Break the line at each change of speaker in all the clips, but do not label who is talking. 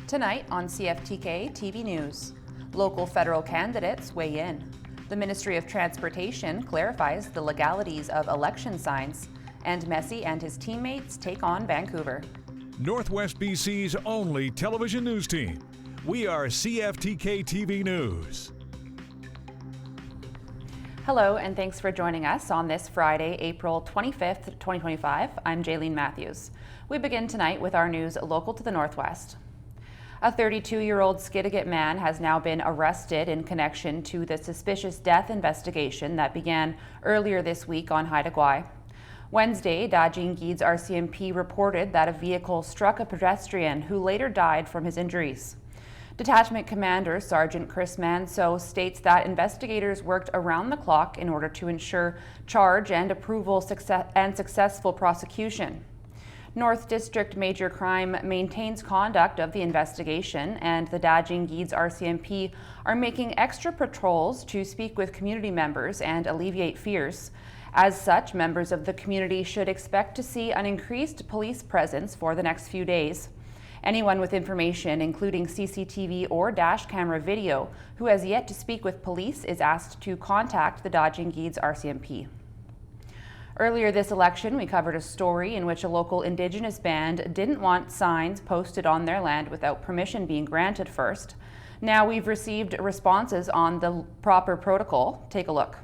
Tonight on CFTK-TV News, local federal candidates weigh in. The Ministry of Transportation clarifies the legalities of election signs, and Messi and his teammates take on Vancouver.
Northwest BC's only television news team. We are CFTK-TV News.
Hello, and thanks for joining us on this Friday, April 25th, 2025. I'm Jaylene Matthews. We begin tonight with our news local to the Northwest. A 32-year-old Skidegate man has now been arrested in connection to the suspicious death investigation that began earlier this week on Haida Gwaii. Wednesday, Dajing Guides RCMP reported that a vehicle struck a pedestrian who later died from his injuries. Detachment Commander Sergeant Chris Manso states that investigators worked around the clock in order to ensure charge and successful prosecution. North District Major Crime maintains conduct of the investigation, and the Dajing Guides RCMP are making extra patrols to speak with community members and alleviate fears. As such, members of the community should expect to see an increased police presence for the next few days. Anyone with information, including CCTV or dash camera video, who has yet to speak with police is asked to contact the Dajing Guides RCMP. Earlier this election, we covered a story in which a local Indigenous band didn't want signs posted on their land without permission being granted first. Now we've received responses on the proper protocol. Take a look.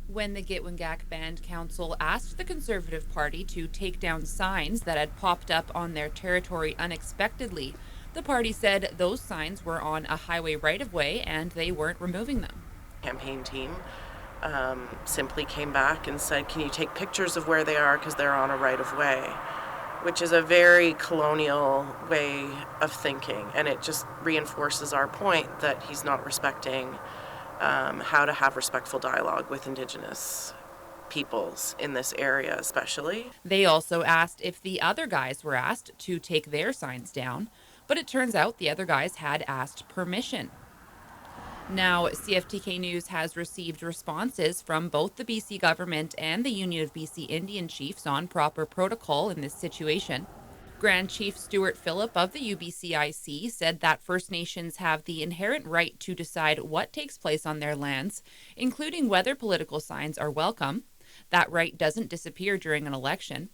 When the Gitwangak Band Council asked the Conservative Party to take down signs that had popped up on their territory unexpectedly, the party said those signs were on a highway right-of-way and they weren't removing them.
Campaign team simply came back and said, can you take pictures of where they are because they're on a right-of-way, which is a very colonial way of thinking, and it just reinforces our point that he's not respecting how to have respectful dialogue with Indigenous peoples in this area especially.
They also asked if the other guys were asked to take their signs down, but it turns out the other guys had asked permission. Now, CFTK News has received responses from both the BC government and the Union of BC Indian Chiefs on proper protocol in this situation. Grand Chief Stuart Phillip of the UBCIC said that First Nations have the inherent right to decide what takes place on their lands, including whether political signs are welcome. That right doesn't disappear during an election.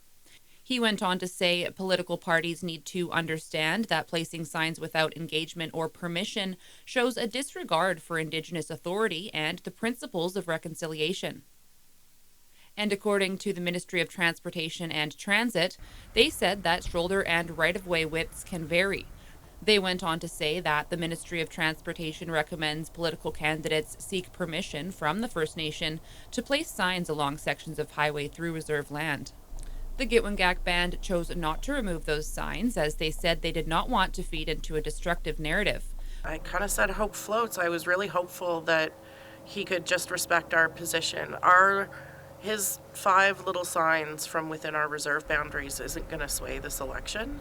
He went on to say political parties need to understand that placing signs without engagement or permission shows a disregard for Indigenous authority and the principles of reconciliation. And according to the Ministry of Transportation and Transit, they said that shoulder and right-of-way widths can vary. They went on to say that the Ministry of Transportation recommends political candidates seek permission from the First Nation to place signs along sections of highway through reserve land. The Gitwangak Band chose not to remove those signs as they said they did not want to feed into a destructive narrative.
I kind of said hope floats. I was really hopeful that he could just respect our position. His 5 little signs from within our reserve boundaries isn't going to sway this election.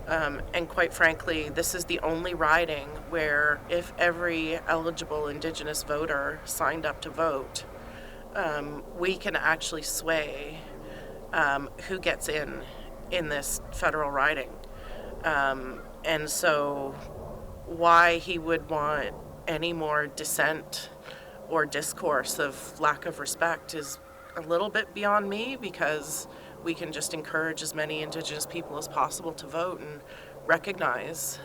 And quite frankly, this is the only riding where if every eligible Indigenous voter signed up to vote, we can actually sway who gets in this federal riding. And so why he would want any more dissent or discourse of lack of respect is a little bit beyond me, because we can just encourage as many Indigenous people as possible to vote and recognize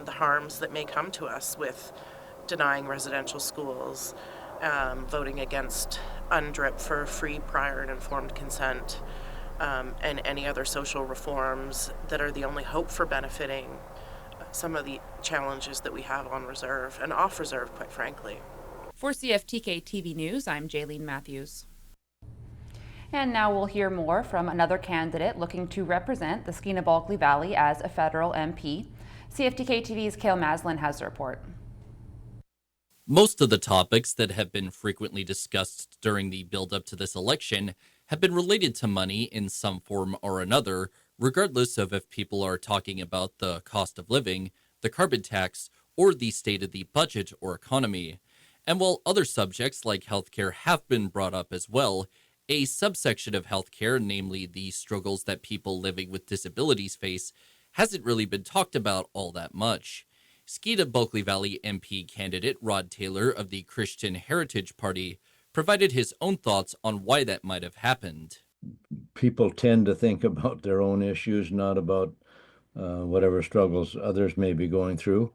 the harms that may come to us with denying residential schools, voting against UNDRIP for free, prior, and informed consent, and any other social reforms that are the only hope for benefiting some of the challenges that we have on reserve and off reserve, quite frankly.
For CFTK-TV News, I'm Jaylene Matthews. And now we'll hear more from another candidate looking to represent the Skeena-Balkley Valley as a federal MP. CFTK-TV's Cale Maslin has the report.
Most of the topics that have been frequently discussed during the build-up to this election have been related to money in some form or another, regardless of if people are talking about the cost of living, the carbon tax, or the state of the budget or economy. And while other subjects like healthcare have been brought up as well, A subsection of healthcare, namely the struggles that people living with disabilities face, hasn't really been talked about all that much. Skeena-Bulkley Valley MP candidate Rod Taylor of the Christian Heritage Party provided his own thoughts on why that might have happened.
People tend to think about their own issues, not about whatever struggles others may be going through.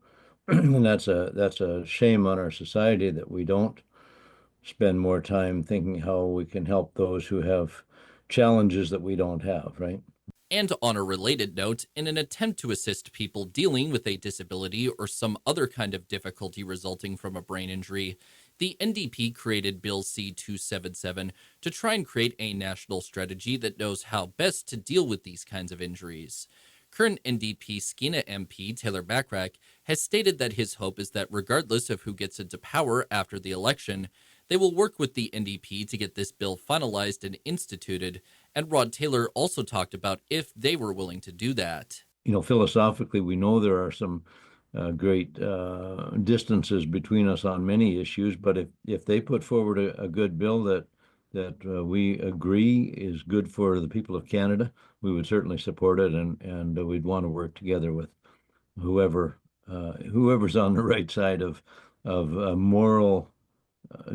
And that's a shame on our society that we don't spend more time thinking how we can help those who have challenges that we don't have, right?
And on a related note, in an attempt to assist people dealing with a disability or some other kind of difficulty resulting from a brain injury, the NDP created Bill C-277 to try and create a national strategy that knows how best to deal with these kinds of injuries. Current NDP Skeena MP Taylor Bachrach has stated that his hope is that regardless of who gets into power after the election, they will work with the NDP to get this bill finalized and instituted, and Rod Taylor also talked about if they were willing to do that.
You know, philosophically, we know there are some great distances between us on many issues, but if they put forward a good bill that we agree is good for the people of Canada, we would certainly support it, and we'd want to work together with whoever's on the right side of moral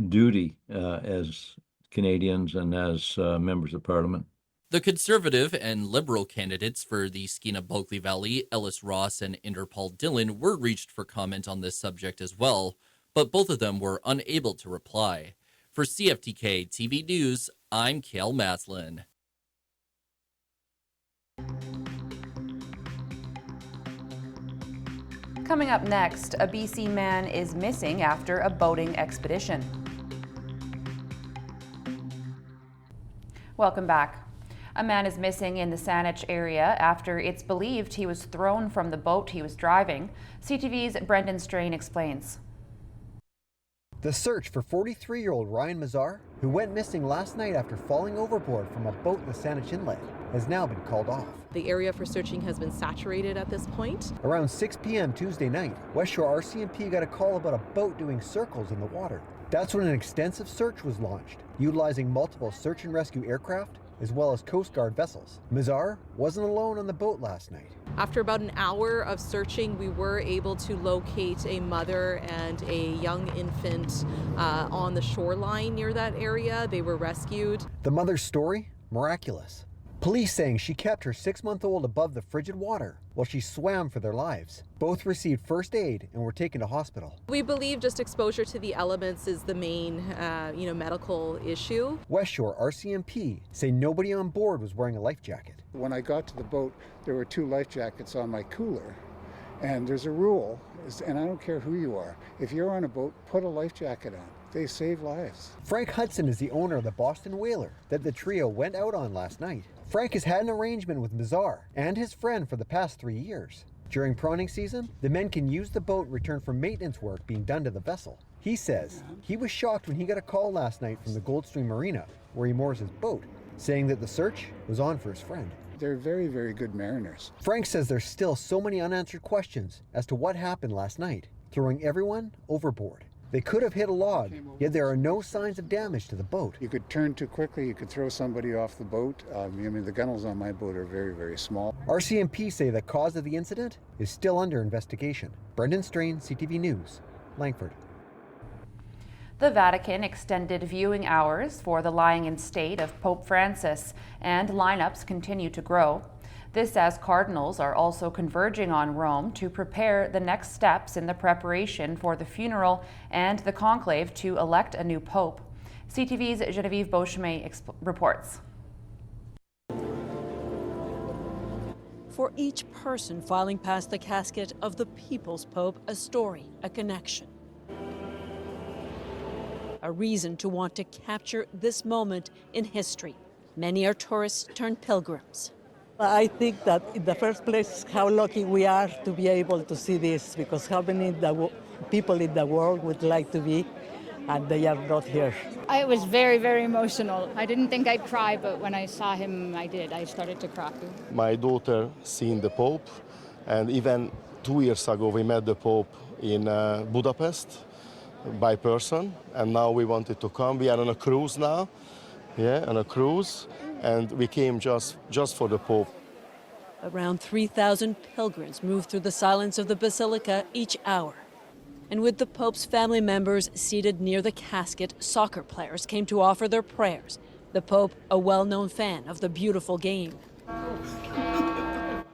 duty as Canadians and as members of Parliament.
The Conservative and Liberal candidates for the Skeena-Bulkley Valley, Ellis Ross and Inderpaul Dillon, were reached for comment on this subject as well, but both of them were unable to reply. For CFTK-TV News, I'm Cale Maslin.
Coming up next, a BC man is missing after a boating expedition. Welcome back. A man is missing in the Saanich area after it's believed he was thrown from the boat he was driving. CTV's Brendan Strain explains.
The search for 43-year-old Ryan Mazar, who went missing last night after falling overboard from a boat in the Saanich Inlet, has now been called off.
The area for searching has been saturated at this point.
Around 6 p.m. Tuesday night, West Shore RCMP got a call about a boat doing circles in the water. That's when an extensive search was launched, utilizing multiple search and rescue aircraft as well as Coast Guard vessels. Mazar wasn't alone on the boat last night.
After about an hour of searching, we were able to locate a mother and a young infant on the shoreline near that area. They were rescued.
The mother's story? Miraculous. Police saying she kept her 6-month-old above the frigid water while she swam for their lives. Both received first aid and were taken to hospital.
We believe just exposure to the elements is the main, medical issue.
West Shore RCMP say nobody on board was wearing a life jacket.
When I got to the boat, there were 2 life jackets on my cooler. And there's a rule, and I don't care who you are, if you're on a boat, put a life jacket on. They save lives.
Frank Hudson is the owner of the Boston Whaler that the trio went out on last night. Frank has had an arrangement with Mazar and his friend for the past 3 years. During prawning season, the men can use the boat in return for maintenance work being done to the vessel. He says he was shocked when he got a call last night from the Goldstream Marina, where he moors his boat, saying that the search was on for his friend.
They're very, very good mariners.
Frank says there's still so many unanswered questions as to what happened last night, throwing everyone overboard. They could have hit a log, yet there are no signs of damage to the boat.
You could turn too quickly, you could throw somebody off the boat. The gunnels on my boat are very, very small.
RCMP say the cause of the incident is still under investigation. Brendan Strain, CTV News, Langford.
The Vatican extended viewing hours for the lying in state of Pope Francis, and lineups continue to grow. This as cardinals are also converging on Rome to prepare the next steps in the preparation for the funeral and the conclave to elect a new pope. CTV's Genevieve Beauchemin reports.
For each person filing past the casket of the people's pope, a story, a connection. A reason to want to capture this moment in history. Many are tourists turned pilgrims.
I think that in the first place, how lucky we are to be able to see this, because how many people in the world would like to be, and they are not here.
I was very, very emotional. I didn't think I'd cry, but when I saw him, I did. I started to cry.
My daughter seen the Pope, and even 2 years ago we met the Pope in Budapest by person, and now we wanted to come. We are on a cruise now, on a cruise, and we came just for the Pope.
Around 3,000 pilgrims move through the silence of the Basilica each hour. And with the Pope's family members seated near the casket, soccer players came to offer their prayers. The Pope, a well-known fan of the beautiful game.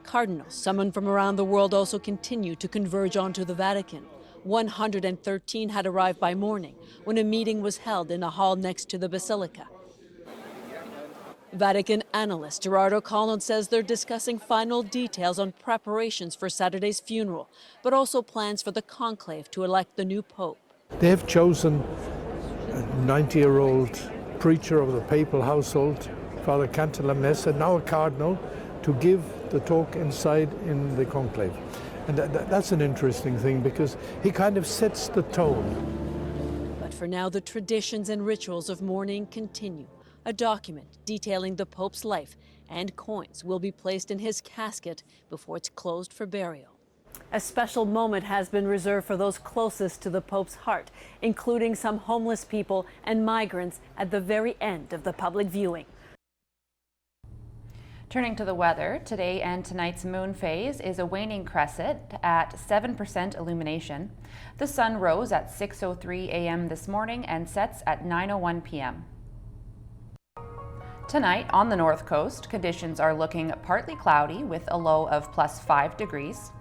Cardinals summoned from around the world also continue to converge onto the Vatican. 113 had arrived by morning when a meeting was held in a hall next to the Basilica. Vatican analyst Gerard O'Connell says they're discussing final details on preparations for Saturday's funeral, but also plans for the conclave to elect the new pope.
They have chosen a 90-year-old preacher of the papal household, Father Cantalamessa, and now a cardinal, to give the talk inside in the conclave. And that's an interesting thing because he kind of sets the tone.
But for now, the traditions and rituals of mourning continue. A document detailing the Pope's life and coins will be placed in his casket before it's closed for burial. A special moment has been reserved for those closest to the Pope's heart, including some homeless people and migrants at the very end of the public viewing.
Turning to the weather, today and tonight's moon phase is a waning crescent at 7% illumination. The sun rose at 6:03 a.m. this morning and sets at 9:01 p.m. Tonight on the north coast, conditions are looking partly cloudy with a low of +5 degrees.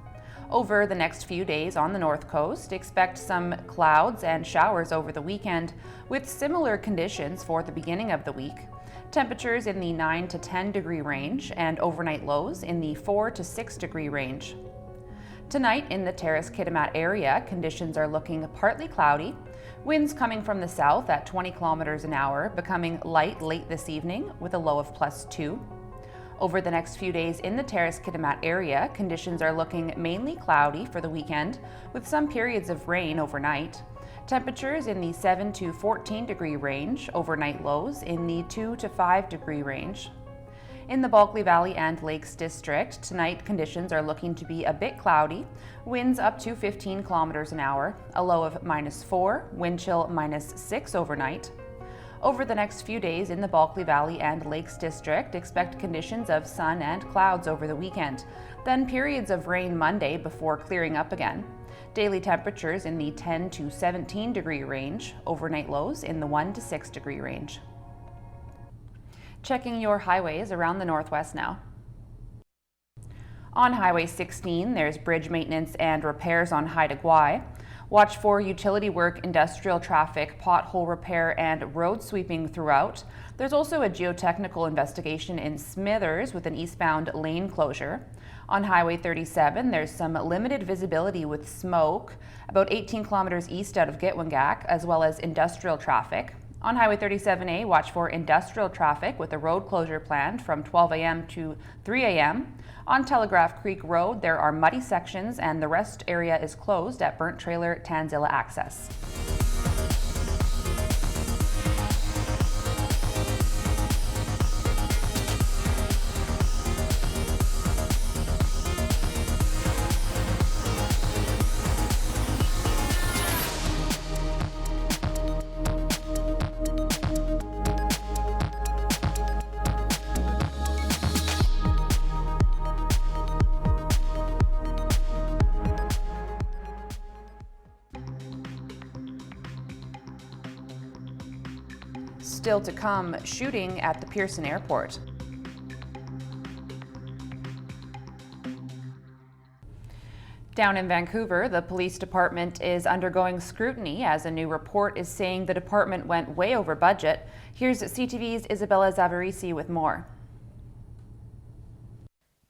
Over the next few days on the north coast, expect some clouds and showers over the weekend with similar conditions for the beginning of the week. Temperatures in the 9 to 10 degree range and overnight lows in the 4 to 6 degree range. Tonight in the Terrace Kitimat area, conditions are looking partly cloudy. Winds coming from the south at 20 kilometers an hour, becoming light late this evening with a low of +2. Over the next few days in the Terrace Kitimat area, conditions are looking mainly cloudy for the weekend with some periods of rain overnight. Temperatures in the 7 to 14 degree range, overnight lows in the 2 to 5 degree range. In the Bulkley Valley and Lakes District, tonight conditions are looking to be a bit cloudy, winds up to 15 kilometers an hour, a low of -4, wind chill -6 overnight. Over the next few days in the Bulkley Valley and Lakes District, expect conditions of sun and clouds over the weekend, then periods of rain Monday before clearing up again. Daily temperatures in the 10 to 17 degree range, overnight lows in the 1 to 6 degree range. Checking your highways around the Northwest now. On Highway 16, there's bridge maintenance and repairs on Haida Gwaii. Watch for utility work, industrial traffic, pothole repair, and road sweeping throughout. There's also a geotechnical investigation in Smithers with an eastbound lane closure. On Highway 37, there's some limited visibility with smoke about 18 kilometers east out of Gitwangak, as well as industrial traffic. On Highway 37A, watch for industrial traffic with a road closure planned from 12 a.m. to 3 a.m. On Telegraph Creek Road, there are muddy sections and the rest area is closed at Burnt Trailer Tanzilla access. Still to come, shooting at the Pearson Airport. Down in Vancouver, the police department is undergoing scrutiny as a new report is saying the department went way over budget. Here's CTV's Isabella Zavarisi with more.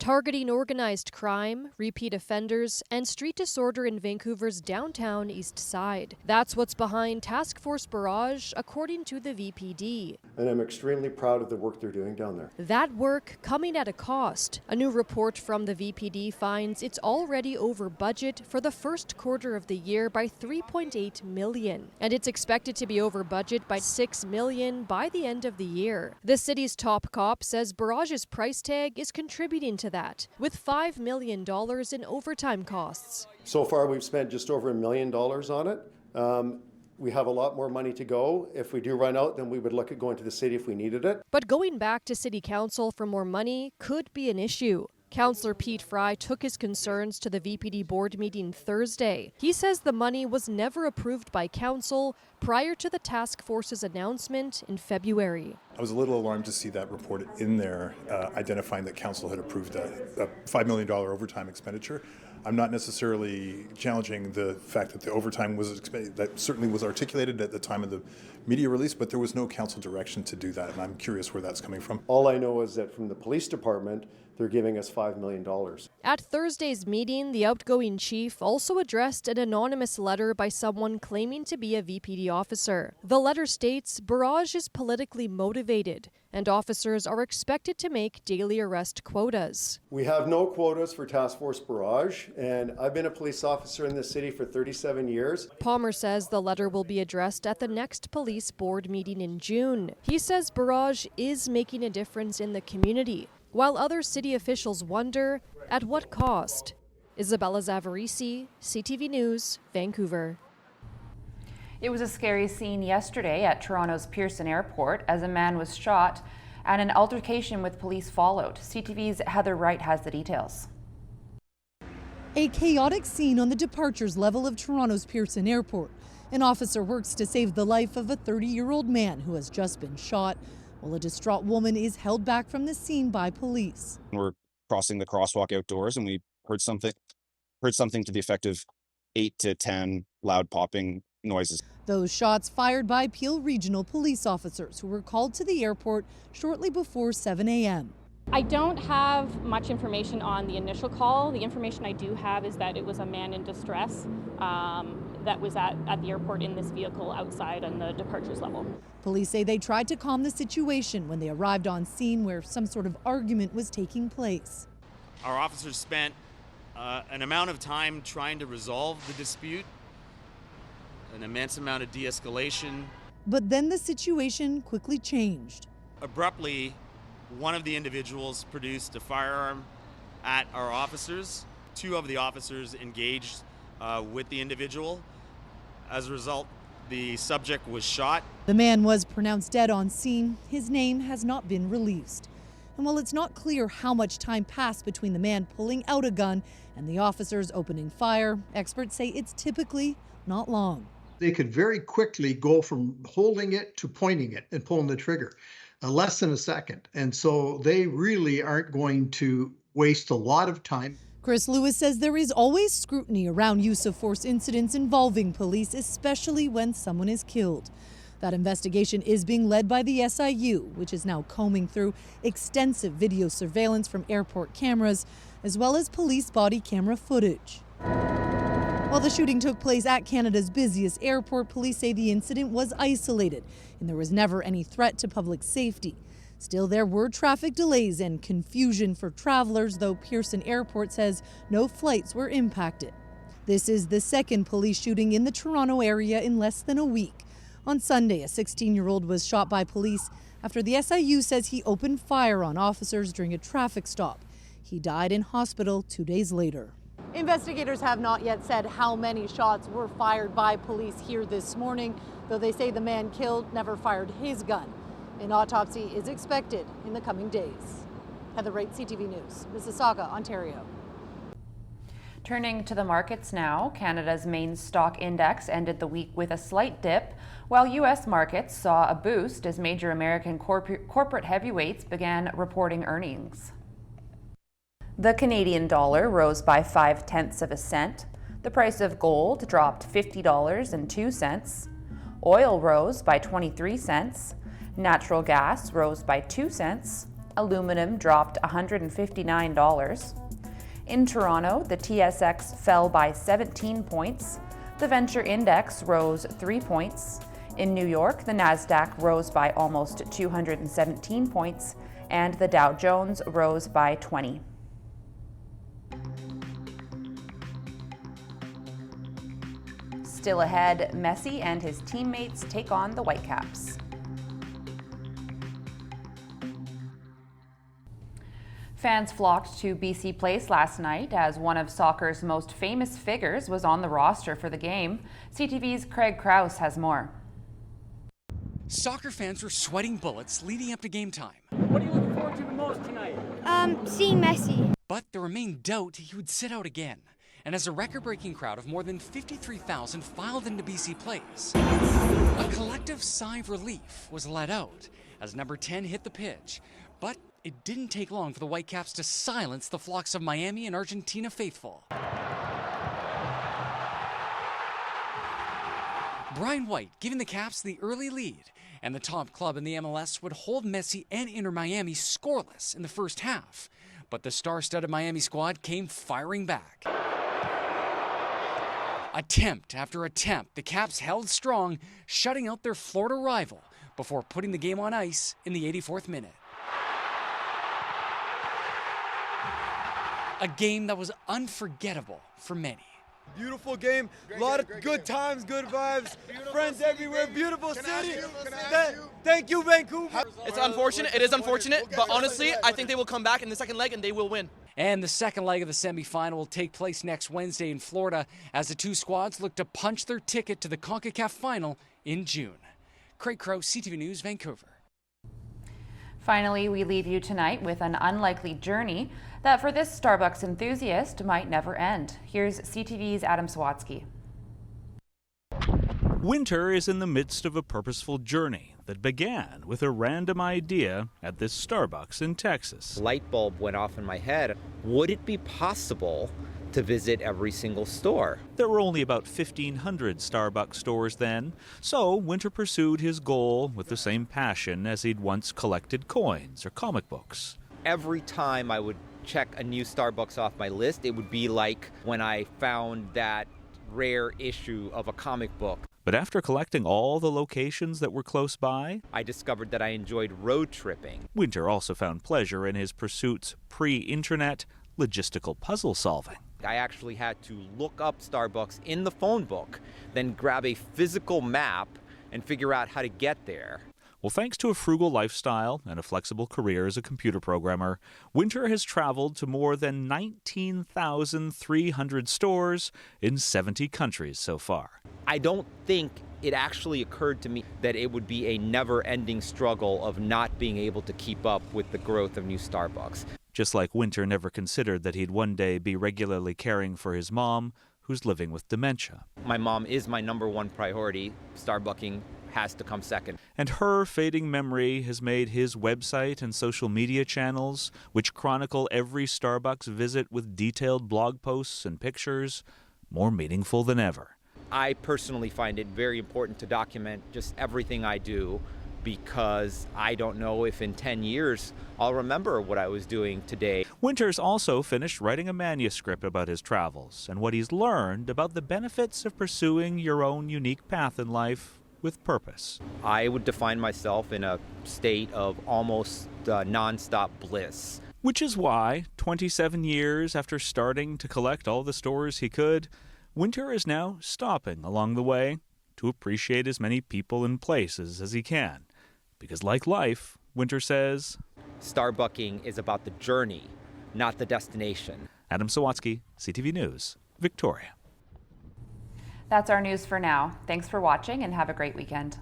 Targeting organized crime, repeat offenders, and street disorder in Vancouver's downtown east side. That's what's behind Task Force Barrage, according to the VPD.
And I'm extremely proud of the work they're doing down there.
That work coming at a cost. A new report from the VPD finds it's already over budget for the first quarter of the year by $3.8 million. And it's expected to be over budget by $6 million by the end of the year. The city's top cop says Barrage's price tag is contributing to that, with $5 million in overtime costs.
So far, we've spent just over $1 million on it. We have a lot more money to go. If we do run out, then we would look at going to the city if we needed it.
But going back to City Council for more money could be an issue. Councillor Pete Fry took his concerns to the VPD board meeting Thursday. He says the money was never approved by Council prior to the task force's announcement in February.
I was a little alarmed to see that report in there, identifying that Council had approved a $5 million overtime expenditure. I'm not necessarily challenging the fact that the overtime that certainly was articulated at the time of the media release, but there was no Council direction to do that, and I'm curious where that's coming from.
All I know is that from the police department, they're giving us $5 million.
At Thursday's meeting, the outgoing chief also addressed an anonymous letter by someone claiming to be a VPD officer. The letter states barrage is politically motivated and officers are expected to make daily arrest quotas.
We have no quotas for Task Force Barrage, and I've been a police officer in this city for 37 years.
Palmer says the letter will be addressed at the next police board meeting in June. He says barrage is making a difference in the community, while other city officials wonder at what cost. Isabella Zavarisi, CTV News, Vancouver.
It was a scary scene yesterday at Toronto's Pearson Airport as a man was shot and an altercation with police followed. CTV's Heather Wright has the details.
A chaotic scene on the departures level of Toronto's Pearson Airport. An officer works to save the life of a 30-year-old man who has just been shot, while a distraught woman is held back from the scene by police.
We're crossing the crosswalk outdoors and we heard something to the effect of 8 to 10 loud popping noises.
Those shots fired by Peel Regional police officers who were called to the airport shortly before 7 a.m.
I don't have much information on the initial call. The information I do have is that it was a man in distress that was at the airport in this vehicle outside on the departures level.
Police say they tried to calm the situation when they arrived on scene where some sort of argument was taking place.
Our officers spent an amount of time trying to resolve the dispute, an immense amount of de-escalation.
But then the situation quickly changed.
Abruptly, one of the individuals produced a firearm at our officers. 2 of the officers engaged with the individual. As a result, the subject was shot.
The man was pronounced dead on scene. His name has not been released. And while it's not clear how much time passed between the man pulling out a gun and the officers opening fire, experts say it's typically not long.
They could very quickly go from holding it to pointing it and pulling the trigger. Less than a second. And so they really aren't going to waste a lot of time.
Chris Lewis says there is always scrutiny around use of force incidents involving police, especially when someone is killed. That investigation is being led by the SIU, which is now combing through extensive video surveillance from airport cameras, as well as police body camera footage. While the shooting took place at Canada's busiest airport, police say the incident was isolated and there was never any threat to public safety. Still, there were traffic delays and confusion for travelers, though Pearson Airport says no flights were impacted. This is the second police shooting in the Toronto area in less than a week. On Sunday, a 16-year-old was shot by police after the SIU says he opened fire on officers during a traffic stop. He died in hospital 2 days later.
Investigators have not yet said how many shots were fired by police here this morning, though they say the man killed never fired his gun. An autopsy is expected in the coming days. Heather Wright, CTV News, Mississauga, Ontario.
Turning to the markets now, Canada's main stock index ended the week with a slight dip, while U.S. markets saw a boost as major American corporate heavyweights began reporting earnings. The Canadian dollar rose by 0.5 cents. The price of gold dropped $50.02. Oil rose by 23 cents. Natural gas rose by 2 cents. Aluminum dropped $159. In Toronto, the TSX fell by 17 points. The Venture Index rose 3 points. In New York, the Nasdaq rose by almost 217 points, and the Dow Jones rose by 20. Still ahead, Messi and his teammates take on the Whitecaps. Fans flocked to BC Place last night as one of soccer's most famous figures was on the roster for the game. CTV's Craig Krause has more.
Soccer fans were sweating bullets leading up to game time.
What are you looking forward to the most tonight?
Seeing Messi. But there remained doubt he would sit out again. And as a record-breaking crowd of more than 53,000 filed into BC Place, a collective sigh of relief was let out as number 10 hit the pitch. But it didn't take long for the Whitecaps to silence the flocks of Miami and Argentina faithful. Brian White giving the Caps the early lead, and the top club in the MLS would hold Messi and Inter Miami scoreless in the first half. But the star-studded Miami squad came firing back. Attempt after attempt, the Caps held strong, shutting out their Florida rival before putting the game on ice in the 84th minute. A game that was unforgettable for many.
Beautiful game, a lot of good times, good vibes, friends everywhere, beautiful city. Thank you, Vancouver.
It's unfortunate, it is unfortunate, but honestly, I think they will come back in the second leg and they will win.
And the second leg of the semifinal will take place next Wednesday in Florida as the two squads look to punch their ticket to the CONCACAF final in June. Craig Krause, CTV News, Vancouver.
Finally, we leave you tonight with an unlikely journey that for this Starbucks enthusiast might never end. Here's CTV's Adam Sawatsky.
Winter is in the midst of a purposeful journey that began with a random idea at this Starbucks in Texas.
Light bulb went off in my head. Would it be possible to visit every single store?
There were only about 1,500 Starbucks stores then, so Winter pursued his goal with the same passion as he'd once collected coins or comic books.
Every time I would check a new Starbucks off my list, it would be like when I found that rare issue of a comic book.
But after collecting all the locations that were close by,
I discovered that I enjoyed road tripping.
Winter also found pleasure in his pursuit's pre-internet logistical puzzle solving.
I actually had to look up Starbucks in the phone book, then grab a physical map and figure out how to get there.
Well, thanks to a frugal lifestyle and a flexible career as a computer programmer, Winter has traveled to more than 19,300 stores in 70 countries so far.
I don't think it actually occurred to me that it would be a never-ending struggle of not being able to keep up with the growth of new Starbucks.
Just like Winter never considered that he'd one day be regularly caring for his mom, who's living with dementia.
My mom is my number one priority. Starbucking has to come second.
And her fading memory has made his website and social media channels, which chronicle every Starbucks visit with detailed blog posts and pictures, more meaningful than ever.
I personally find it very important to document just everything I do, because I don't know if in 10 years I'll remember what I was doing today.
Winter's also finished writing a manuscript about his travels and what he's learned about the benefits of pursuing your own unique path in life with purpose.
I would define myself in a state of almost nonstop bliss.
Which is why, 27 years after starting to collect all the stores he could, Winter is now stopping along the way to appreciate as many people and places as he can. Because like life, Winter says,
Starbucking is about the journey, not the destination.
Adam Sawatsky, CTV News, Victoria.
That's our news for now. Thanks for watching and have a great weekend.